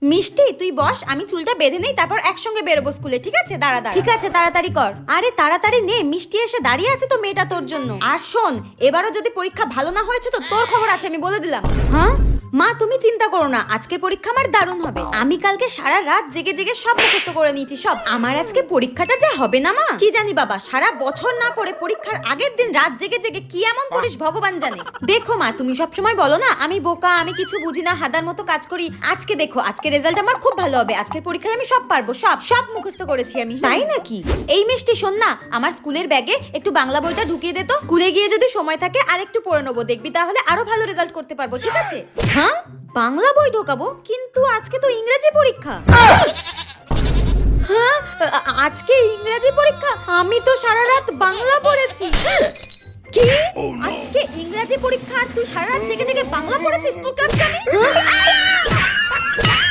মিষ্টি তুই বস, আমি চুলটা বেঁধে নেই, তারপর একসঙ্গে বেরোবো স্কুলে, ঠিক আছে? দাঁড়া দাঁড়া। ঠিক আছে, তাড়াতাড়ি কর। আরে তাড়াতাড়ি নে, মিষ্টি এসে দাঁড়িয়ে আছে তো মেয়েটা তোর জন্য। আর শোন, এবারও যদি পরীক্ষা ভালো না হয়েছে তো তোর খবর আছে, আমি বলে দিলাম। হ্যাঁ মা, তুমি চিন্তা করো না, আজকের পরীক্ষা আমার দারুণ হবে। আমি কালকে সারা রাত জেগে জেগে সব মুখস্থ করে নিয়েছি, সব। আমার আজকে পরীক্ষাটা যে হবে না মা, কি জানি বাবা, সারা বছর না পড়ে পরীক্ষার আগের দিন রাত জেগে জেগে কি এমন করিস ভগবান জানে। দেখো মা, তুমি সবসময় বলো না আমি বোকা, আমি কিছু বুঝি না, হাদার মতো কাজ করি। আজকে দেখো, আজকে রেজাল্ট আমার খুব ভালো হবে। আজকের পরীক্ষায় আমি সব পারবো, সব সব মুখস্থ করেছি আমি। তাই নাকি? এই মিষ্টি শোন না, আমার স্কুলের ব্যাগে একটু বাংলা বইটা ঢুকিয়ে দে তো। স্কুলে গিয়ে যদি সময় থাকে আর একটু পড়ে নেবো, দেখবি তাহলে আরো ভালো রেজাল্ট করতে পারবো, ঠিক আছে? হ্যাঁ, বাংলা বই ঢোকাবো, কিন্তু আজকে তো ইংরেজি পরীক্ষা। হ্যাঁ, আজকে ইংরেজি পরীক্ষা? আমি তো সারা রাত বাংলা পড়েছি। কি? আজকে ইংরেজি পরীক্ষা আর তুই সারা রাত জেগে জেগে বাংলা পড়েছিস? তোর কাছে আমি